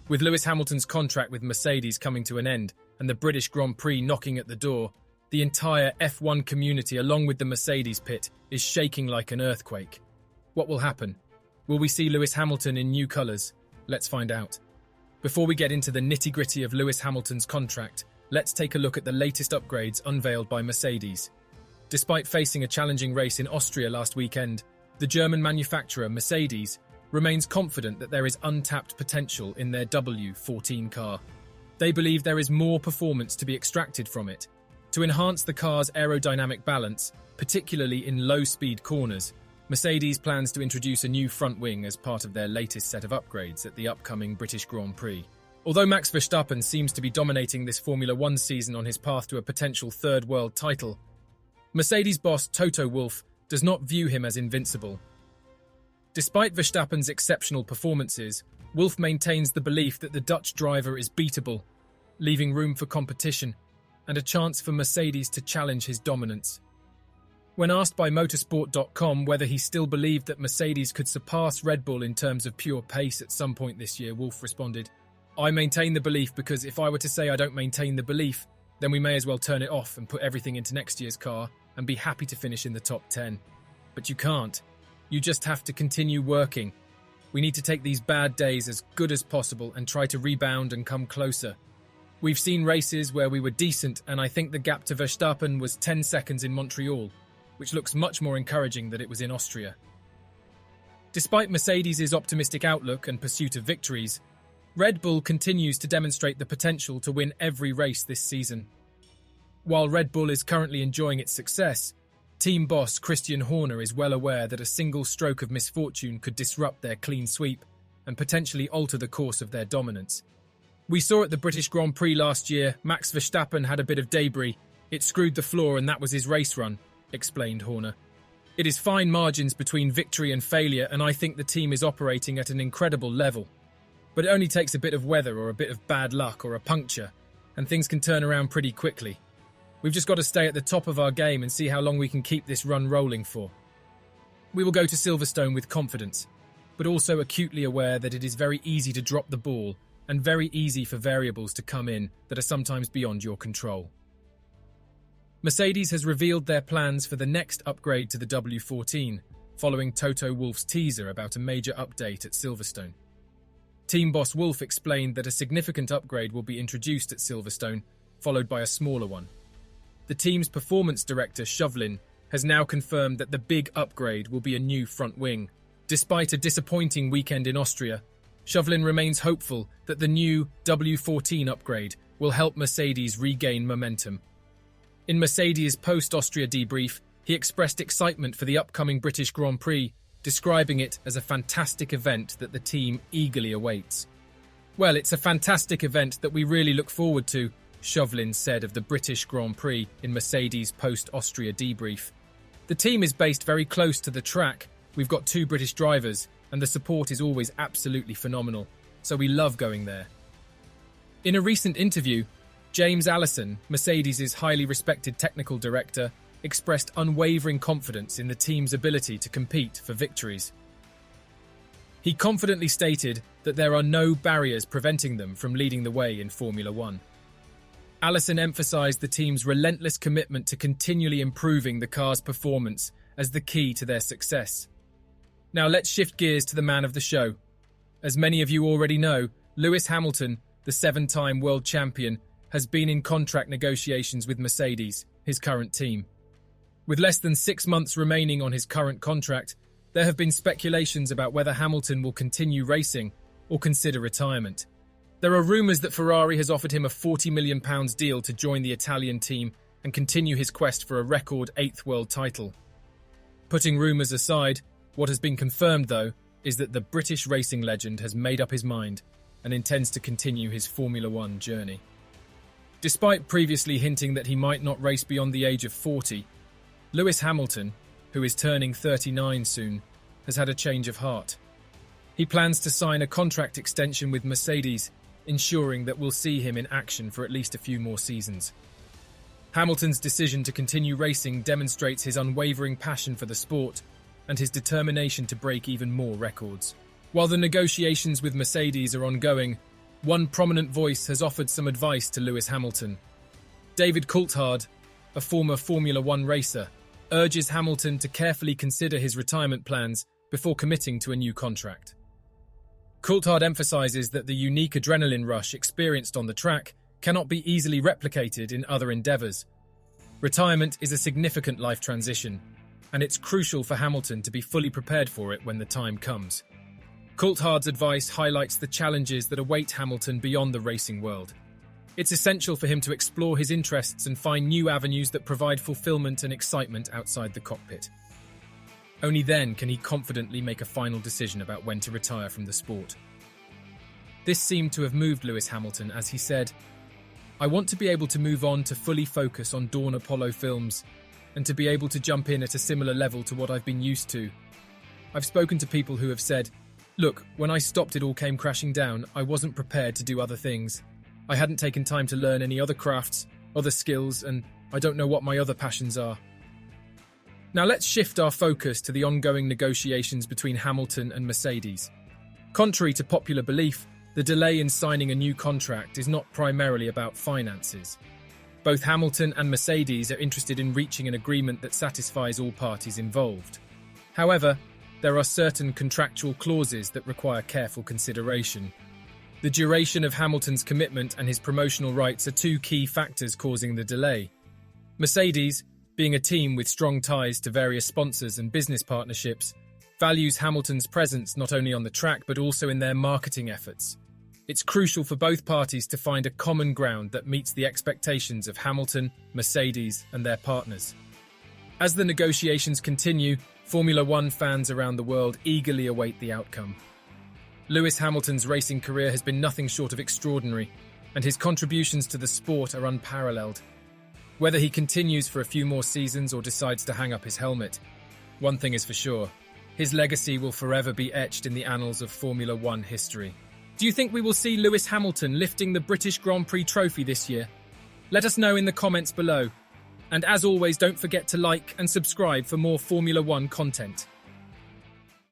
With Lewis Hamilton's contract with Mercedes coming to an end and the British Grand Prix knocking at the door, the entire F1 community, along with the Mercedes pit, is shaking like an earthquake. What will happen? Will we see Lewis Hamilton in new colours? Let's find out. Before we get into the nitty-gritty of Lewis Hamilton's contract, let's take a look at the latest upgrades unveiled by Mercedes. Despite facing a challenging race in Austria last weekend, the German manufacturer Mercedes remains confident that there is untapped potential in their W14 car. They believe there is more performance to be extracted from it. To enhance the car's aerodynamic balance, particularly in low-speed corners, Mercedes plans to introduce a new front wing as part of their latest set of upgrades at the upcoming British Grand Prix. Although Max Verstappen seems to be dominating this Formula One season on his path to a potential third world title, Mercedes boss Toto Wolff does not view him as invincible. Despite Verstappen's exceptional performances, Wolff maintains the belief that the Dutch driver is beatable, leaving room for competition and a chance for Mercedes to challenge his dominance. When asked by motorsport.com whether he still believed that Mercedes could surpass Red Bull in terms of pure pace at some point this year, Wolff responded, "I maintain the belief because if I were to say I don't maintain the belief, then we may as well turn it off and put everything into next year's car and be happy to finish in the top 10. But you can't. You just have to continue working. We need to take these bad days as good as possible and try to rebound and come closer. We've seen races where we were decent, and I think the gap to Verstappen was 10 seconds in Montreal, which looks much more encouraging than it was in Austria." Despite Mercedes' optimistic outlook and pursuit of victories, Red Bull continues to demonstrate the potential to win every race this season. While Red Bull is currently enjoying its success, team boss Christian Horner is well aware that a single stroke of misfortune could disrupt their clean sweep and potentially alter the course of their dominance. "We saw at the British Grand Prix last year, Max Verstappen had a bit of debris. It screwed the floor and that was his race run," explained Horner. "It is fine margins between victory and failure, and I think the team is operating at an incredible level. But it only takes a bit of weather or a bit of bad luck or a puncture, and things can turn around pretty quickly. We've just got to stay at the top of our game and see how long we can keep this run rolling for. We will go to Silverstone with confidence, but also acutely aware that it is very easy to drop the ball and very easy for variables to come in that are sometimes beyond your control." Mercedes has revealed their plans for the next upgrade to the W14, following Toto Wolff's teaser about a major update at Silverstone. Team boss Wolff explained that a significant upgrade will be introduced at Silverstone, followed by a smaller one. The team's performance director, Chauvelin, has now confirmed that the big upgrade will be a new front wing. Despite a disappointing weekend in Austria, Chauvelin remains hopeful that the new W14 upgrade will help Mercedes regain momentum. In Mercedes' post-Austria debrief, he expressed excitement for the upcoming British Grand Prix, describing it as a fantastic event that the team eagerly awaits. "Well, it's a fantastic event that we really look forward to," Chauvelin said of the British Grand Prix in Mercedes' post-Austria debrief. "The team is based very close to the track. We've got 2 British drivers, and the support is always absolutely phenomenal, so we love going there." In a recent interview, James Allison, Mercedes' highly respected technical director, expressed unwavering confidence in the team's ability to compete for victories. He confidently stated that there are no barriers preventing them from leading the way in Formula One. Allison emphasized the team's relentless commitment to continually improving the car's performance as the key to their success. Now let's shift gears to the man of the show. As many of you already know, Lewis Hamilton, the 7-time world champion, has been in contract negotiations with Mercedes, his current team. With less than 6 months remaining on his current contract, there have been speculations about whether Hamilton will continue racing or consider retirement. There are rumours that Ferrari has offered him a £40 million deal to join the Italian team and continue his quest for a record 8th world title. Putting rumours aside, what has been confirmed, though, is that the British racing legend has made up his mind and intends to continue his Formula One journey. Despite previously hinting that he might not race beyond the age of 40, Lewis Hamilton, who is turning 39 soon, has had a change of heart. He plans to sign a contract extension with Mercedes, ensuring that we'll see him in action for at least a few more seasons. Hamilton's decision to continue racing demonstrates his unwavering passion for the sport and his determination to break even more records. While the negotiations with Mercedes are ongoing, One prominent voice has offered some advice to Lewis Hamilton. David Coulthard, a former Formula One racer, urges Hamilton to carefully consider his retirement plans before committing to a new contract. Coulthard emphasizes that the unique adrenaline rush experienced on the track cannot be easily replicated in other endeavors. Retirement is a significant life transition, and it's crucial for Hamilton to be fully prepared for it when the time comes. Coulthard's advice highlights the challenges that await Hamilton beyond the racing world. It's essential for him to explore his interests and find new avenues that provide fulfillment and excitement outside the cockpit. Only then can he confidently make a final decision about when to retire from the sport. This seemed to have moved Lewis Hamilton as he said, "I want to be able to move on to fully focus on Dawn Apollo films and to be able to jump in at a similar level to what I've been used to. I've spoken to people who have said, look, when I stopped it all came crashing down, I wasn't prepared to do other things. I hadn't taken time to learn any other crafts, other skills, and I don't know what my other passions are." Now let's shift our focus to the ongoing negotiations between Hamilton and Mercedes. Contrary to popular belief, the delay in signing a new contract is not primarily about finances. Both Hamilton and Mercedes are interested in reaching an agreement that satisfies all parties involved. However, there are certain contractual clauses that require careful consideration. The duration of Hamilton's commitment and his promotional rights are two key factors causing the delay. Mercedes, being a team with strong ties to various sponsors and business partnerships, values Hamilton's presence not only on the track but also in their marketing efforts. It's crucial for both parties to find a common ground that meets the expectations of Hamilton, Mercedes, and their partners. As the negotiations continue, Formula One fans around the world eagerly await the outcome. Lewis Hamilton's racing career has been nothing short of extraordinary, and his contributions to the sport are unparalleled. Whether he continues for a few more seasons or decides to hang up his helmet, one thing is for sure, his legacy will forever be etched in the annals of Formula One history. Do you think we will see Lewis Hamilton lifting the British Grand Prix trophy this year? Let us know in the comments below. And as always, don't forget to like and subscribe for more Formula One content.